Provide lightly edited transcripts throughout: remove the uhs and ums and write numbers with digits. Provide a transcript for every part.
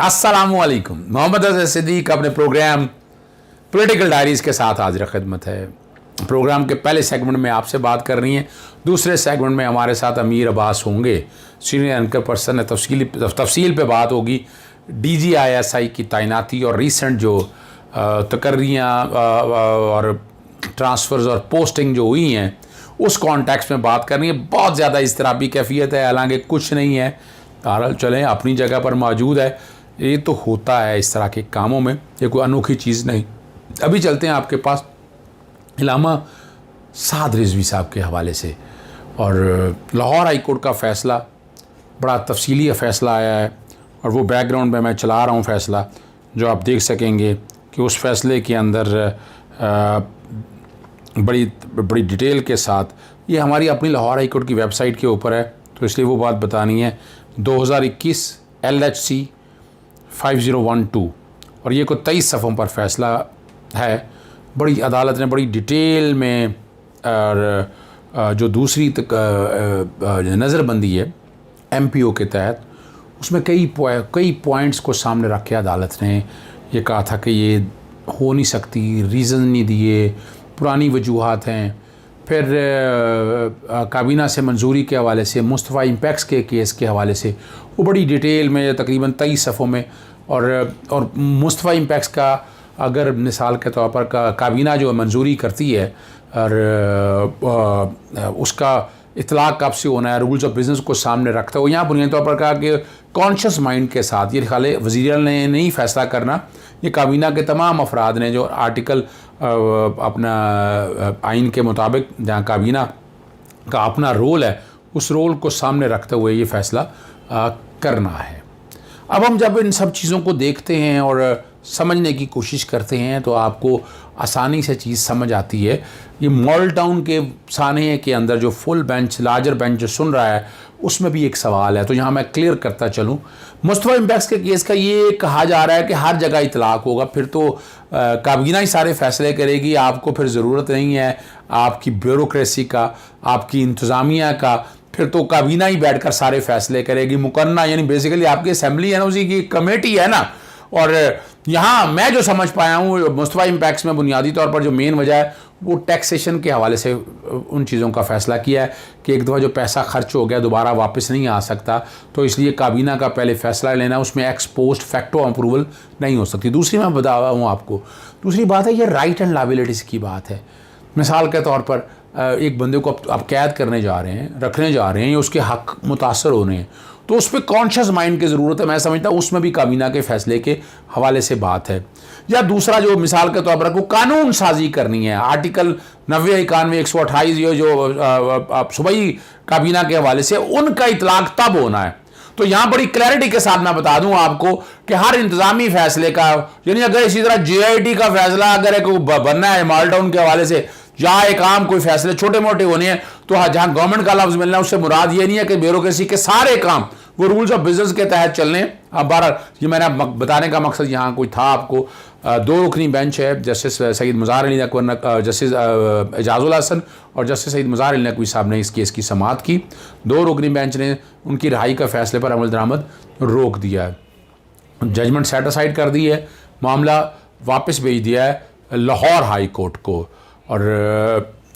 अस्सलामुअलैकुम। मोहम्मद अज़हर सिद्दीक अपने programme political diaries के साथ हाजिर खिदमत है। प्रोग्राम के पहले सेगमेंट में आपसे बात कर रही हैं, दूसरे सेगमेंट में हमारे साथ अमीर अब्बास होंगे, सीनियर एंकर पर्सन है। तफसील पे बात होगी DGISI की तैनाती और रिसेंट जो तकर्रियाँ और ट्रांसफ़र्स और पोस्टिंग जो हुई हैं उस कॉन्टेक्स्ट में बात करनी है। बहुत ज़्यादा इज़्तिराबी कैफियत है, हालांकि कुछ नहीं है, तारल चलें अपनी जगह पर मौजूद है। ये तो होता है इस तरह के कामों में, ये कोई अनोखी चीज़ नहीं। अभी चलते हैं आपके पास इलामा साद रिजवी साहब के हवाले से। और लाहौर हाई कोर्ट का फ़ैसला बड़ा तफसीली फ़ैसला आया है और वो बैकग्राउंड में मैं चला रहा हूँ फ़ैसला, जो आप देख सकेंगे कि उस फ़ैसले के अंदर बड़ी डिटेल के साथ, ये हमारी अपनी लाहौर हाई कोर्ट की वेबसाइट के ऊपर है तो इसलिए वो बात बतानी है। 2021 LHC 5012 और ये को 23 सफ़ों पर फ़ैसला है। बड़ी अदालत ने बड़ी डिटेल में और जो दूसरी नज़रबंदी है MPO के तहत, उसमें कई पॉइंट्स को सामने रख के अदालत ने ये कहा था कि ये हो नहीं सकती, रीज़न नहीं दिए, पुरानी वजूहात हैं। फिर काबीना से मंजूरी के हवाले से, मुस्तफ़ा इम्पैक्ट्स के केस के हवाले से वो बड़ी डिटेल में तकरीबन 23 सफ़ों में, और मुस्तफ़ा इम्पैक्ट्स का अगर मिसाल के तौर पर काबीना जो मंजूरी करती है और उसका इतलाक़ कब से होना है, रूल्स ऑफ बिज़नेस को सामने रखता है। वो यहाँ बुनियादी तौर पर कहा कि कॉन्शियस माइंड के साथ, ये खाली वज़ीर ने नहीं फ़ैसला करना, ये काबीना के तमाम अफराद ने जो आर्टिकल अपना आइन के मुताबिक जहाँ काबीना का अपना रोल है उस रोल को सामने रखते हुए ये फ़ैसला करना है। अब हम जब इन सब चीज़ों को देखते हैं और समझने की कोशिश करते हैं तो आपको आसानी से चीज़ समझ आती है। ये मॉडल टाउन के सानहे के अंदर जो फुल बेंच, लार्जर बेंच जो सुन रहा है, उसमें भी एक सवाल है, तो यहाँ मैं क्लियर करता चलूँ। मुस्तफ़ा इम्पैक्ट्स के केस का ये कहा जा रहा है कि हर जगह इतलाक़ होगा, फिर तो काबीना ही सारे फ़ैसले करेगी, आपको फिर ज़रूरत नहीं है आपकी ब्यूरोक्रेसी का, आपकी इंतज़ामिया का, फिर तो काबीना ही बैठकर सारे फ़ैसले करेगी। मुकन्ना यानी बेसिकली आपकी असेंबली है ना, उसी की कमेटी है ना। और यहाँ मैं जो समझ पाया हूँ मुस्तफ़ा इम्पैक्ट्स में बुनियादी तौर पर जो मेन वजह है वो टैक्सेशन के हवाले से उन चीज़ों का फ़ैसला किया है कि एक दफ़ा जो पैसा खर्च हो गया दोबारा वापस नहीं आ सकता, तो इसलिए काबीना का पहले फ़ैसला लेना, उसमें एक्स पोस्ट फैक्टो अप्रूवल नहीं हो सकती। दूसरी मैं बता रहा हूँ आपको, दूसरी बात है ये राइट एंड लायबिलिटीज़ की बात है। मिसाल के तौर पर एक बंदे को आप कैद करने जा रहे हैं, रखने जा रहे हैं, या उसके हक़ मुतासर हो रहे हैं, तो उस पर कॉन्शियस माइंड की ज़रूरत है। मैं समझता हूँ उसमें भी काबीना के फ़ैसले के हवाले से बात है। या दूसरा जो मिसाल के तौर पर को कानून साजी करनी है, आर्टिकल 90, 91, 128 ये जो सूबाई काबीना के हवाले से, उनका इतलाक़ तब होना है। तो यहाँ बड़ी क्लैरिटी के साथ मैं बता दूं आपको कि हर इंतज़ामी फ़ैसले का, यानी अगर इसी तरह JIT का फ़ैसला अगर एक बनना है मॉडल टाउन के हवाले से, जहाँ एक आम कोई फ़ैसले छोटे मोटे होने हैं, तो जहाँ गवर्नमेंट का लफ्ज़ मिलना है, उससे मुराद ये नहीं है कि ब्यूरोक्रेसी के सारे काम वो रूल्स ऑफ बिज़नेस के तहत चलने। अब बारह ये मैंने बताने का मकसद यहाँ कोई था आपको, 2 रुकनी बेंच है, जस्टिस सईद मुज़ाहिर अली नकवी, जस्टिस एजाजुल हसन और जस्टिस सईद मुज़ाहिर अली नकवी साहब ने इस केस की समाअत की। 2 रुकनी बेंच ने उनकी रिहाई का फ़ैसले पर अमल दरामद रोक दिया है, जजमेंट सेटिसाइड कर दी है, मामला वापस भेज दिया है लाहौर हाई कोर्ट को। और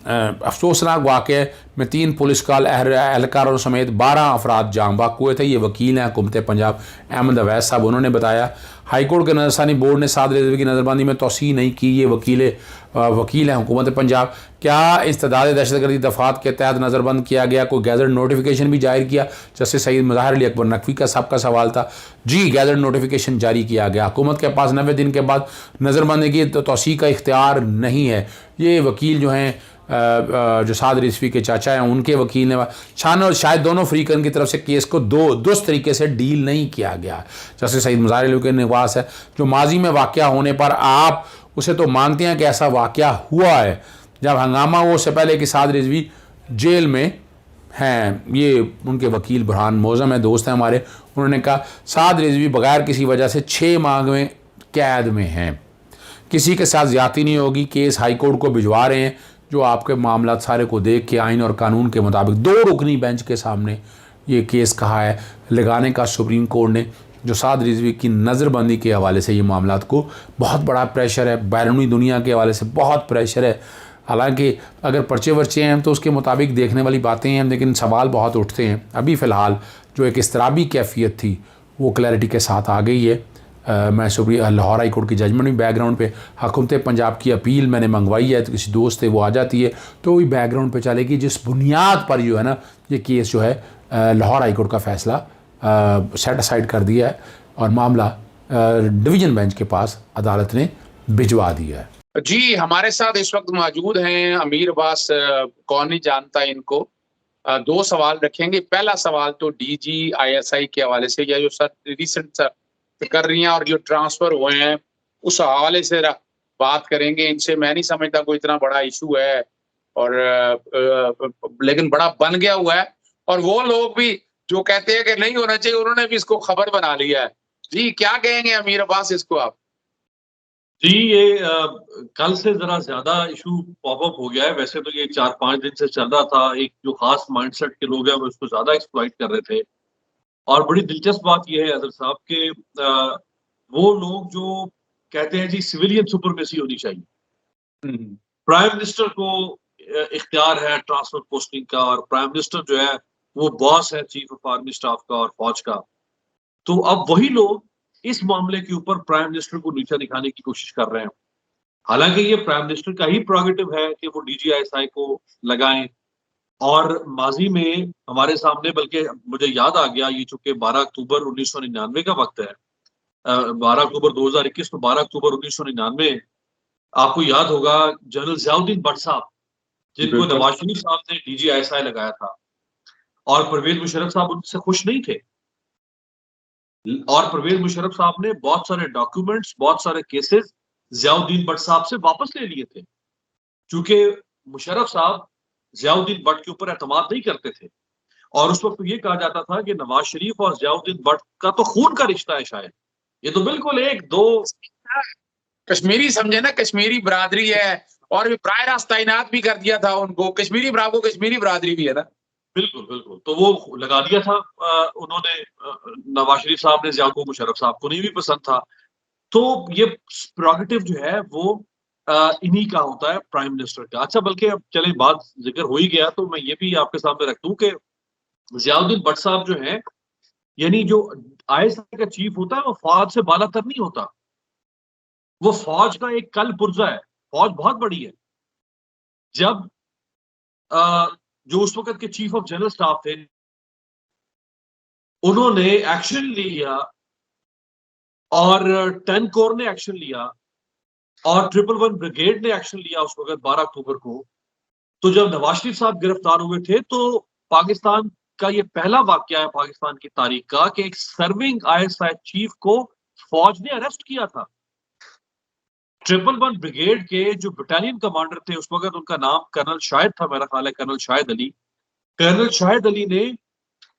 अफसोसनाक वाक़े में 3 पुलिस एहलकारों समेत 12 अफराद जाँ बाक हुए थे। ये वकील हैं हुकूमत पंजाब अहमद अवैस साहब, उन्होंने बताया हाईकोर्ट के नज़रसानी बोर्ड ने साद रिजवी की नज़रबंदी में तोसी नहीं की। ये वकील हैं हुकूमत पंजाब। क्या इस्तेदाद दहशतगर्दी दफ़ात के तहत नज़रबंद किया गया, कोई गैज़ेट नोटिफिकेशन भी जारी किया? जस्टिस सईद मुज़ाहिर अली नकवी का सबका सवाल था। जी, गैज़ेट नोटिफिकेशन जारी किया गया, हुकूमत के पास 90 दिन के बाद नज़रबंदी की तोसी का इख्तियार नहीं है। ये वकील जो हैं जो साद रिजवी के चाचा हैं, उनके वकील ने छान और शायद दोनों फ्रीकन की तरफ से केस को दुरुस्त तरीके से डील नहीं किया गया। जैसे सईद मुज़ाहिर अली के निवास है, जो माजी में वाक़या होने पर आप उसे तो मानते हैं कि ऐसा वाक़या हुआ है, जब हंगामा हो उससे पहले कि साद रिजवी जेल में हैं। ये उनके वकील बुरहान मौज़म है, दोस्त हैं हमारे, उन्होंने कहा साद रिजवी बगैर किसी वजह से 6 माह में कैद में हैं, किसी के साथ ज़्यादती नहीं होगी, केस हाई कोर्ट को भिजवा रहे हैं, जो आपके मामला सारे को देख के आइन और कानून के मुताबिक 2 रुकनी बेंच के सामने ये केस कहा है लगाने का सुप्रीम कोर्ट ने। जो साद रिजवी की नज़रबंदी के हवाले से ये मामलात को बहुत बड़ा प्रेशर है, बैरूनी दुनिया के हवाले से बहुत प्रेशर है। हालांकि अगर पर्चे वर्चे हैं तो उसके मुताबिक देखने वाली बातें हैं, लेकिन सवाल बहुत उठते हैं। अभी फ़िलहाल जो एक इस्तराबी कैफियत थी वो क्लैरिटी के साथ आ गई है। मैं लाहौर हाई कोर्ट की जजमेंट भी बैकग्राउंड पे, हुकूमत पंजाब की अपील मैंने मंगवाई है, तो किसी दोस्त से वो आ जाती है तो वही बैकग्राउंड पे चलेगी, जिस बुनियाद पर जो है ना ये केस जो है लाहौर हाई कोर्ट का फ़ैसला सेट असाइड कर दिया है और मामला डिवीज़न बेंच के पास अदालत ने भिजवा दिया है। जी, हमारे साथ इस वक्त मौजूद हैं अमीर अब्बास। कौन नहीं जानता इनको। दो सवाल रखेंगे। पहला सवाल तो DGISI के हवाले से, या जो सर रिसेंट सर कर रही हैं और जो ट्रांसफर हुए हैं उस हवाले से बात करेंगे इनसे। मैं नहीं समझता कोई इतना बड़ा इशू है, और लेकिन बड़ा बन गया हुआ है, और वो लोग भी जो कहते हैं कि नहीं होना चाहिए उन्होंने भी इसको खबर बना लिया है। जी, क्या कहेंगे अमीर अब्बास इसको आप? जी, ये कल से जरा ज्यादा इशू पॉपअप हो गया है। वैसे तो ये 4-5 दिन से चल रहा था। एक जो खास माइंडसेट के लोग हैं वो इसको ज्यादा एक्सप्लॉइट कर रहे थे। और बड़ी दिलचस्प बात यह है अजहर साहब के वो लोग जो कहते हैं जी सिविलियन सुपरमेसी होनी चाहिए, प्राइम मिनिस्टर को इख्तियार है ट्रांसफर पोस्टिंग का, और प्राइम मिनिस्टर जो है वो बॉस है चीफ ऑफ आर्मी स्टाफ का और फौज का। तो अब वही लोग इस मामले के ऊपर प्राइम मिनिस्टर को नीचा दिखाने की कोशिश कर रहे हैं। हालांकि ये प्राइम मिनिस्टर का ही प्रोगेटिव है कि वो DGISI को लगाएं। और माजी में हमारे सामने, बल्कि मुझे याद आ गया, ये चूंकि 12 अक्टूबर 1999 का वक्त है, 12 अक्टूबर 2021 तो 12 अक्टूबर 1999, आपको याद होगा जनरल ज़ियाउद्दीन भट्ट साहब, जिनको नवाज शरीफ साहब ने DGISI लगाया था, और परवेज मुशर्रफ साहब उनसे खुश नहीं थे। और परवेज मुशर्रफ साहब ने बहुत सारे डॉक्यूमेंट्स, बहुत सारे केसेस ज़ियाउद्दीन भट्ट साहब से वापस ले लिए थे, क्योंकि मुशर्रफ साहब ज़ियाउद्दीन भट्ट के ऊपर एतमाद नहीं करते थे। और उस वक्त ये कहा जाता था कि नवाज शरीफ और ज़ियाउद्दीन भट्ट का तो खून का रिश्ता है शायद, ये तो बिल्कुल एक दो कश्मीरी समझे ना, कश्मीरी बरादरी है, और प्राय रास्त तैनात भी कर दिया था उनको। कश्मीरी ब्रावो कश्मीरी बरादरी भी है ना। बिल्कुल बिल्कुल, तो वो लगा दिया था उन्होंने। नवाज शरीफ साहब ने ज़िया को, मुशर्रफ साहब को नहीं भी पसंद था। तो ये प्रोगेटिव जो है वो इन्हीं का होता है, प्राइम मिनिस्टर का। अच्छा, बल्कि अब चले बात जिक्र हो ही गया तो मैं ये भी आपके सामने रख दूं कि ज़ियाउद्दीन भट्ट साहब जो है, यानी जो ISI का चीफ होता है वो फौज से बालातर नहीं होता, वो फौज का एक कल पुर्जा है। फौज बहुत बड़ी है। जब जो उस वक्त के चीफ ऑफ जनरल स्टाफ थे, उन्होंने एक्शन लिया, और 10 कोर ने एक्शन लिया, और 111 ब्रिगेड ने एक्शन लिया उस वक्त 12 अक्टूबर को। तो जब नवाज शरीफ साहब गिरफ्तार हुए थे तो पाकिस्तान का ये पहला वाकया है पाकिस्तान की तारीख का कि एक सर्विंग ISI चीफ को फौज ने अरेस्ट किया था। 111 ब्रिगेड के जो बटालियन कमांडर थे उस वक्त, उनका नाम कर्नल शाहिद था, मेरा ख्याल है कर्नल शाहिद अली। कर्नल शाहिद अली ने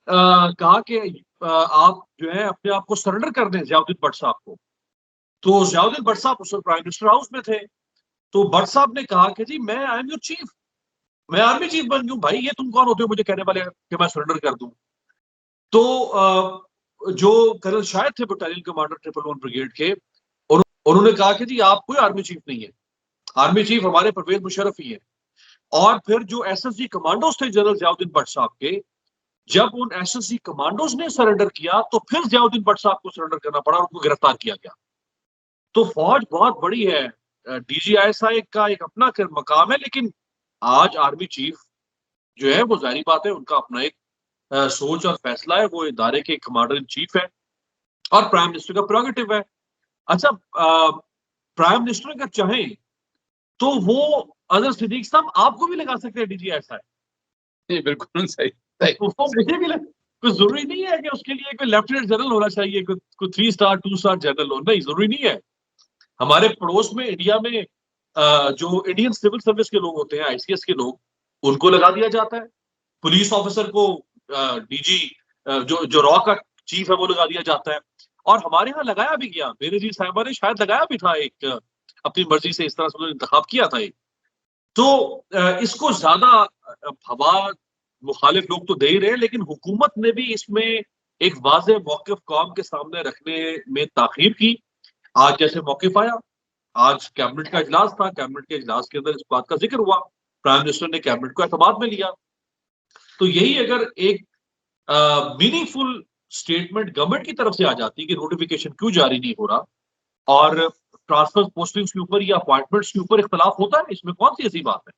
कहा कि आप जो है अपने आप को सरेंडर कर दें ज़ियाउद्दीन भट्ट साहब को। तो ज़ियाउद्दीन भट्ट साहब उस वक्त प्राइम मिनिस्टर हाउस में थे। तो भट्ट साहब ने कहा कि जी मैं आई एम योर चीफ, मैं आर्मी चीफ बन गई भाई, ये तुम कौन होते हो मुझे कहने वाले कि मैं सरेंडर कर दूं। तो जो कर्नल शाहिद थे बटालियन कमांडर 111 ब्रिगेड के, उन्होंने कहा कि जी आप कोई आर्मी चीफ नहीं है, आर्मी चीफ हमारे परवेज मुशर्रफ ही है। और फिर जो SSG कमांडोज थे जनरल ज़ियाउद्दीन भट्ट साहब के, जब उन SSG कमांडोज ने सरेंडर किया तो फिर ज़ियाउद्दीन भट्ट साहब को सरेंडर करना पड़ा और उनको गिरफ्तार किया गया। तो फौज बहुत बड़ी है। DGISI का एक अपना मकाम है, लेकिन आज आर्मी चीफ जो है वो जाहिर बात है उनका अपना एक सोच और फैसला है, वो इदारे के कमांडर इन चीफ है, और प्राइम मिनिस्टर का प्रोगेटिव है। अच्छा, प्राइम मिनिस्टर अगर चाहें तो वो अजहर सिद्दीक साहब आपको भी लगा सकते हैं DGISI। बिल्कुल सही। वो मुझे भी कोई जरूरी नहीं है कि उसके लिए कोई लेफ्टिनेंट जनरल होना चाहिए, कोई 3 स्टार 2 स्टार जनरल हो, नहीं, जरूरी नहीं है। हमारे पड़ोस में इंडिया में जो इंडियन सिविल सर्विस के लोग होते हैं, ICS के लोग, उनको लगा दिया जाता है। पुलिस ऑफिसर को DG जो रॉ का चीफ है वो लगा दिया जाता है। और हमारे यहाँ लगाया भी गया, बेनजीर साहिबा ने शायद लगाया भी था, एक अपनी मर्जी से इस तरह से इंतखाब किया था एक। तो इसको ज्यादा हवा मुखालिफ लोग तो दे ही रहे हैं, लेकिन हुकूमत ने भी इसमें एक वाज़ेह मौक़िफ़ कौम के सामने रखने में ताख़ीर की। आज जैसे मौक़िफ़ आया, आज कैबिनेट का इजलास था, कैबिनेट के इजलास के अंदर इस बात का ज़िक्र हुआ, प्राइम मिनिस्टर ने कैबिनेट को एतमाद में लिया। तो यही अगर एक मीनिंगफुल स्टेटमेंट गवर्नमेंट की तरफ से आ जाती कि नोटिफिकेशन क्यों जारी नहीं हो रहा और ट्रांसफर पोस्टिंग्स के ऊपर या अपॉइंटमेंट्स के ऊपर इख्तलाफ होता है, इसमें कौन सी ऐसी बात है?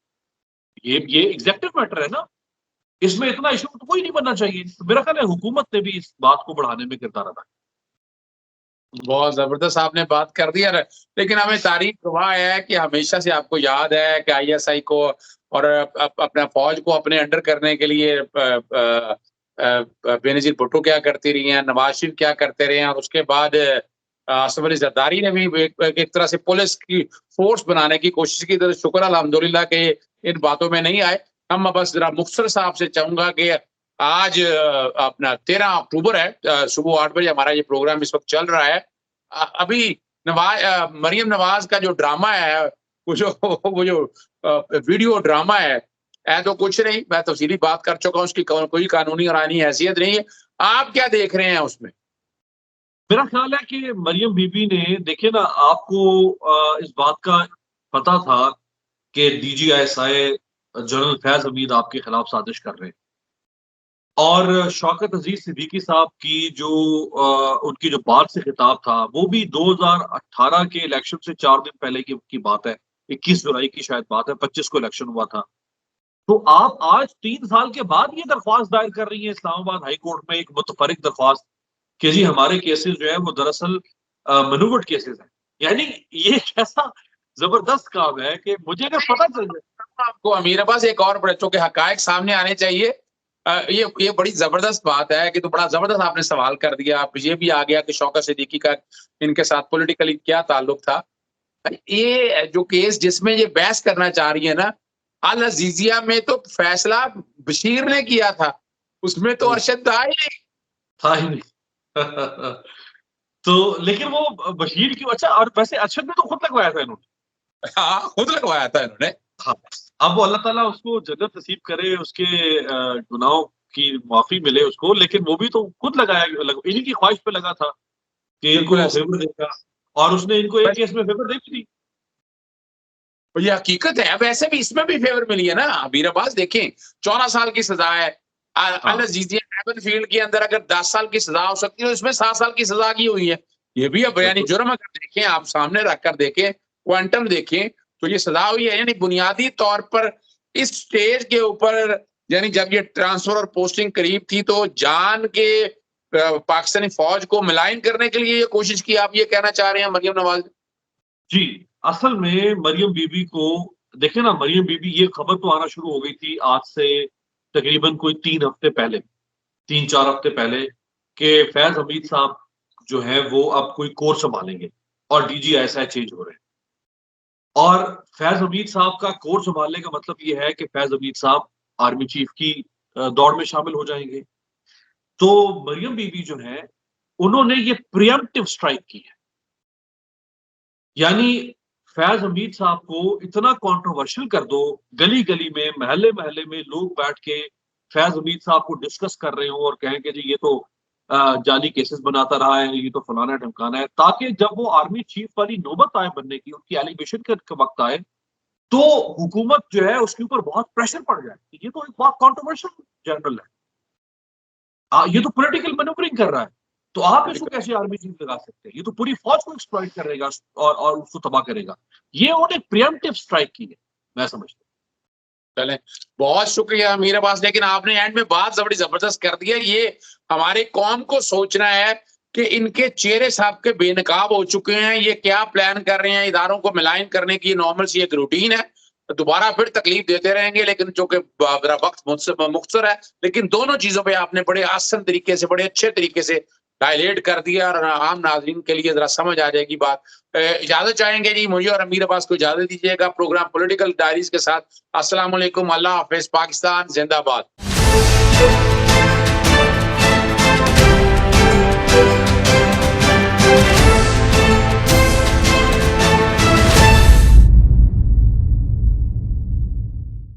ये एग्जीक्यूटिव मैटर है ना, इसमें इतना इशू तो कोई नहीं बनना चाहिए। तो मेरा ख्याल है हुकूमत ने भी इस बात को बढ़ाने में किरदार अदा किया। बहुत जबरदस्त आपने बात कर दी यार, लेकिन हमें तारीख गवाह है कि हमेशा से आपको याद है कि आईएसआई को और अपना फौज को अपने अंडर करने के लिए बेनजीर भुट्टो क्या करती रही हैं, नवाज शरीफ क्या करते रहे हैं, और उसके बाद आसिफ अली जरदारी ने भी एक तरह से पुलिस की फोर्स बनाने की कोशिश की। तो शुक्र अल्हम्दुलिल्लाह के इन बातों में नहीं आए। हम बस जरा मुख्तसर साहब से चाहूंगा कि आज अपना 13 अक्टूबर है, सुबह 8 बजे हमारा ये प्रोग्राम इस वक्त चल रहा है। अभी मरियम नवाज का जो ड्रामा है, वो जो वीडियो ड्रामा है तो कुछ नहीं, मैं तफसीली बात कर चुका हूँ, उसकी कोई कानूनी और आईनी हैसियत नहीं है। आप क्या देख रहे हैं उसमें? मेरा ख्याल है कि मरियम बीबी ने, देखिए ना, आपको इस बात का पता था कि डीजीआईएसआई जनरल फैज हमीद आपके खिलाफ साजिश कर रहे हैं और शौकत अजीज सिद्दीकी साहब की जो उनकी जो बात से खिताब था, वो भी 2018 के इलेक्शन से 4 दिन पहले की बात है। 21 जुलाई की शायद बात है, 25 को इलेक्शन हुआ था। तो आप आज 3 साल के बाद ये दरख्वास्त दायर कर रही हैं इस्लामाबाद हाई कोर्ट में, एक मुतफरिक दरख्वास्त कि जी हमारे केसेस जो है वो दरअसल मनूवट केसेस हैं। यानी ये कैसा जबरदस्त काम है कि मुझे ना पता चल जाए। आपको अमीर अब्बास एक और बच्चों के हकायक सामने आने चाहिए। ये बड़ी जबरदस्त बात है कि तो बड़ा जबरदस्त आपने सवाल कर दिया। आप ये भी आ गया कि शौकत सिद्दीकी का इनके साथ पॉलिटिकली क्या ताल्लुक था। ये जो केस जिसमें ये बहस करना चाह रही है ना, अल अजीजिया में तो फैसला बशीर ने किया था, उसमें तो अरशद था ही नहीं। था ही नहीं। तो लेकिन वो बशीर क्यों? अच्छा, और वैसे अरशद ने तो खुद लगवाया था इन्होंने। हाँ, खुद लगवाया था इन्होंने। हाँ, अब वो अल्लाह ताला उसको जन्नत नसीब करे, उसके गुनाहों की माफी मिले उसको, लेकिन वो भी तो खुद लगाया, इन्हीं की ख्वाहिश पे लगा था कि इनको फेवर देगा, और उसने इनको एक केस में फेवर दे भी दी। ये हकीकत है। वैसे भी इसमें भी फेवर मिली है ना अमीर अब्बास। देखें, 14 साल की सजा है। अल अजीजिया हेवन फील्ड के अंदर अगर 10 साल की सजा हो सकती है, तो इसमें 7 साल की सजा की हुई है। ये भी अब यानी जुर्म अगर देखें, आप सामने रखकर देखें, क्वांटम देखें, तो ये सजा हुई है। यानी बुनियादी तौर पर इस स्टेज के ऊपर, यानी जब ये ट्रांसफर और पोस्टिंग करीब थी, तो जान के पाकिस्तानी फौज को मिलाइन करने के लिए ये कोशिश की, आप ये कहना चाह रहे हैं मरियम नवाज? जी, असल में मरियम बीबी को देखिए ना, मरियम बीबी, ये खबर तो आना शुरू हो गई थी आज से तकरीबन कोई 3 हफ्ते पहले, 3-4 हफ्ते पहले, कि फैज हमीद साहब जो है वो अब कोई कोर संभालेंगे और डीजीआईएसआई चेंज हो रहे हैं। और फैज हमीद साहब का कोर संभालने का मतलब ये है कि फैज हमीद साहब आर्मी चीफ की दौड़ में शामिल हो जाएंगे। तो मरियम बीबी जो है, उन्होंने ये प्रिएम्प्टिव स्ट्राइक की है। यानी फैज हमीद साहब को इतना कंट्रोवर्शियल कर दो, गली गली में, महल्ले महल्ले में लोग बैठ के फैज हमीद साहब को डिस्कस कर रहे हो और कहें कि जी ये तो जाली केसेस बनाता रहा है, ये तो फलाना ढमकाना है, ताकि जब वो आर्मी चीफ वाली नौबत आए बनने की, उनकी एलिगेशन का वक्त आए, तो हुकूमत जो है उसके ऊपर बहुत प्रेशर पड़ जाए। ये तो एक बहुत कंट्रोवर्शियल जनरल है, ये तो पॉलिटिकल मैन्यूवरिंग कर रहा है, तो आप इसको कैसे आर्मी चीफ लगा सकते हैं? ये तो पूरी फौज को एक्सप्लॉइट करेगा और उसको तबाह करेगा। ये उन्होंने प्रिएम्प्टिव स्ट्राइक की है, मैं समझता हूँ। चलें, बहुत शुक्रिया अमीर अब्बास, लेकिन आपने एंड में बात बड़ी जबरदस्त कर दी है। ये हमारी कौम को सोचना है कि इनके चेहरे साहब के बेनकाब हो चुके हैं, ये क्या प्लान कर रहे हैं इदारों को मिलाइन करने की। नॉर्मल सी एक रूटीन है, दोबारा फिर तकलीफ देते रहेंगे, लेकिन चूंकि वक्त मुख्तसर है, लेकिन दोनों चीजों पे आपने बड़े आसान तरीके से, बड़े अच्छे तरीके से डायलेट कर दिया, और आम नाज़रीन के लिए जरा समझ आ जाएगी बात। इजाजत चाहेंगे जी, मुझे और अमीर अब्बास को इजाजत दीजिएगा प्रोग्राम पॉलिटिकल डायरीज के साथ। अस्सलाम वालेकुम, अल्लाह हाफिज, पाकिस्तान जिंदाबाद।